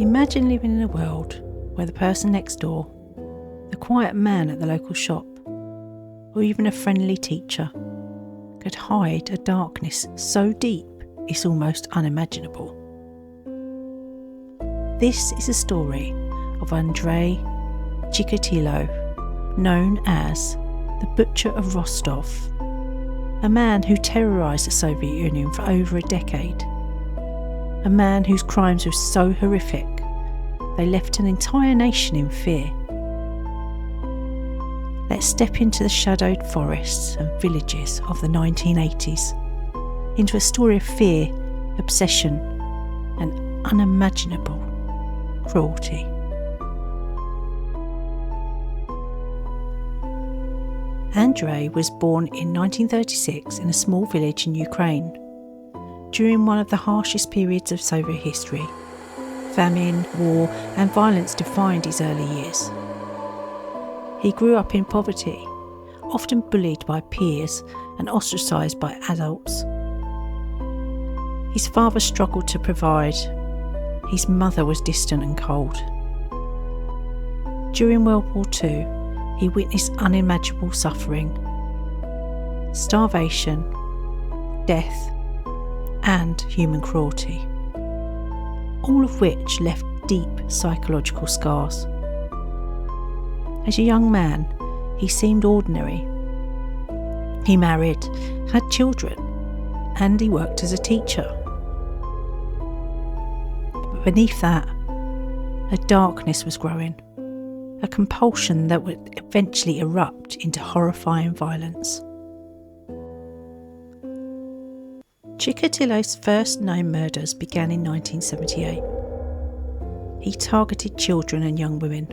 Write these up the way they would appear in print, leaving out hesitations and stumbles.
Imagine living in a world where the person next door, the quiet man at the local shop, or even a friendly teacher could hide a darkness so deep it's almost unimaginable. This is a story of Andrei Chikatilo, known as the Butcher of Rostov, a man who terrorized the Soviet Union for over a decade, a man whose crimes were so horrific they left an entire nation in fear. Let's step into the shadowed forests and villages of the 1980s, into a story of fear, obsession, and unimaginable cruelty. Andrei was born in 1936 in a small village in Ukraine, during one of the harshest periods of Soviet history. Famine, war, and violence defined his early years. He grew up in poverty, often bullied by peers and ostracised by adults. His father struggled to provide. His mother was distant and cold. During World War II, he witnessed unimaginable suffering, starvation, death, and human cruelty, all of which left deep psychological scars. As a young man, he seemed ordinary. He married, had children, and he worked as a teacher. But beneath that, a darkness was growing, a compulsion that would eventually erupt into horrifying violence. Chikatilo's first known murders began in 1978. He targeted children and young women,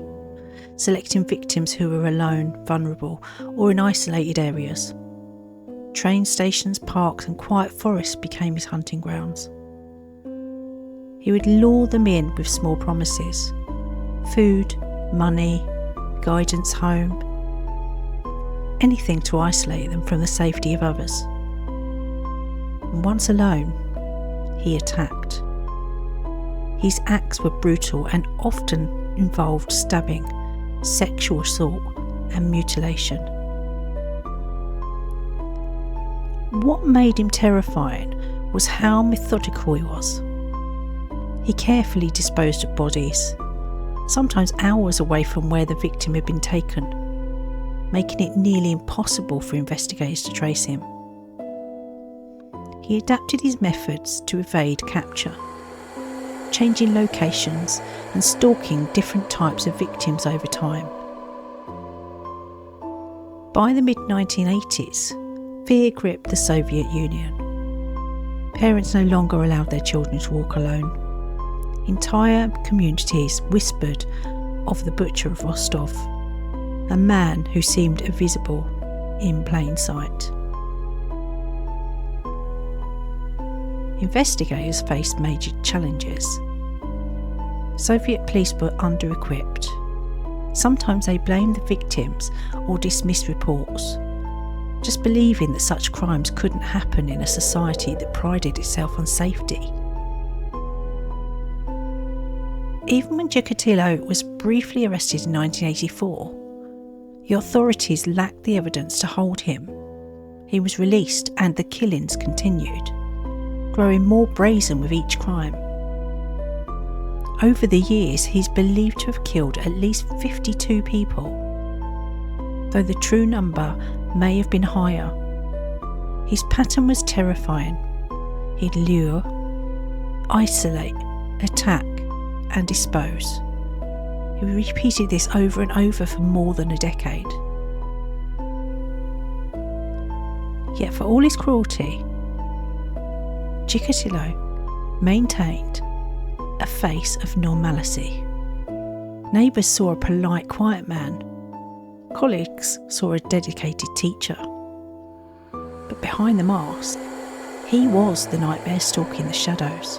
selecting victims who were alone, vulnerable, or in isolated areas. Train stations, parks, and quiet forests became his hunting grounds. He would lure them in with small promises: food, money, guidance home, anything to isolate them from the safety of others. And once alone, he attacked. His acts were brutal and often involved stabbing, sexual assault, and mutilation. What made him terrifying was how methodical he was. He carefully disposed of bodies, sometimes hours away from where the victim had been taken, making it nearly impossible for investigators to trace him. He adapted his methods to evade capture, changing locations and stalking different types of victims over time. By the mid-1980s, fear gripped the Soviet Union. Parents no longer allowed their children to walk alone. Entire communities whispered of the Butcher of Rostov, a man who seemed invisible in plain sight. Investigators faced major challenges. Soviet police were under-equipped. Sometimes they blamed the victims or dismissed reports, just believing that such crimes couldn't happen in a society that prided itself on safety. Even when Chikatilo was briefly arrested in 1984, the authorities lacked the evidence to hold him. He was released and the killings continued, growing more brazen with each crime. Over the years, he's believed to have killed at least 52 people, though the true number may have been higher. His pattern was terrifying. He'd lure, isolate, attack, and dispose. He repeated this over and over for more than a decade. Yet for all his cruelty, Chikatilo maintained a face of normalcy. Neighbours saw a polite, quiet man. Colleagues saw a dedicated teacher. But behind the mask, he was the nightmare stalking the shadows.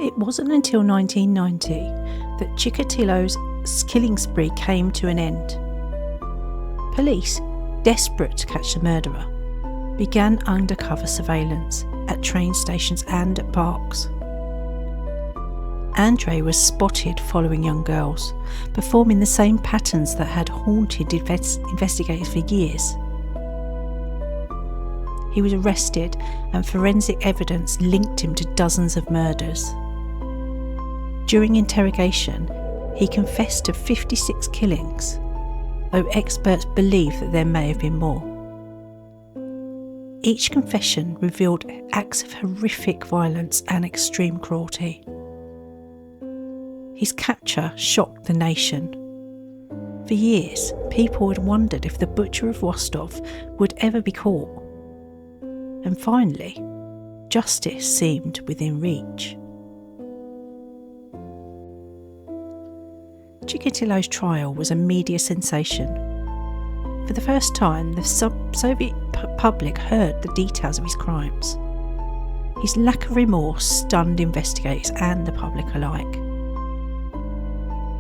It wasn't until 1990 that Chikatilo's killing spree came to an end. Police, desperate to catch the murderer, began undercover surveillance, at train stations and at parks. Andrei was spotted following young girls, performing the same patterns that had haunted investigators for years. He was arrested and forensic evidence linked him to dozens of murders. During interrogation, he confessed to 56 killings, though experts believe that there may have been more. Each confession revealed acts of horrific violence and extreme cruelty. His capture shocked the nation. For years, people had wondered if the Butcher of Rostov would ever be caught. And finally, justice seemed within reach. Chikatilo's trial was a media sensation. For the first time, the Soviet public heard the details of his crimes. His lack of remorse stunned investigators and the public alike.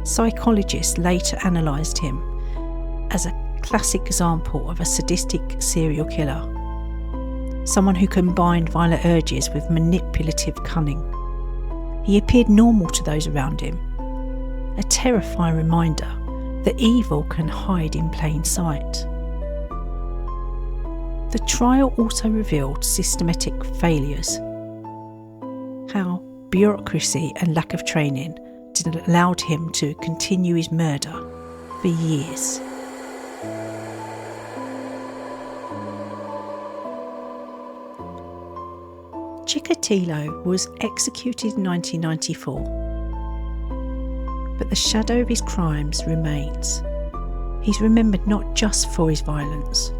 Psychologists later analysed him as a classic example of a sadistic serial killer, someone who combined violent urges with manipulative cunning. He appeared normal to those around him, a terrifying reminder that evil can hide in plain sight. The trial also revealed systematic failures, how bureaucracy and lack of training allowed him to continue his murder for years. Chikatilo was executed in 1994, but the shadow of his crimes remains. He's remembered not just for his violence,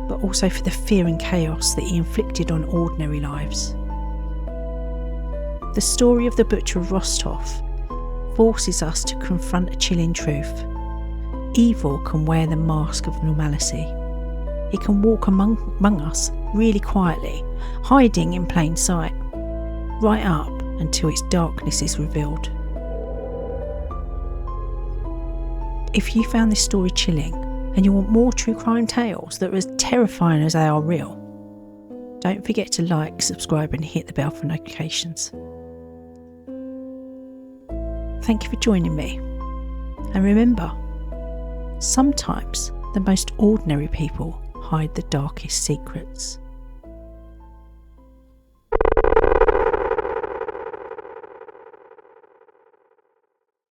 but also for the fear and chaos that he inflicted on ordinary lives. The story of the Butcher of Rostov forces us to confront a chilling truth. Evil can wear the mask of normalcy. It can walk among us really quietly, hiding in plain sight, right up until its darkness is revealed. If you found this story chilling and you want more true crime tales that are as terrifying as they are real, don't forget to like, subscribe and hit the bell for notifications. Thank you for joining me. And remember, sometimes the most ordinary people hide the darkest secrets.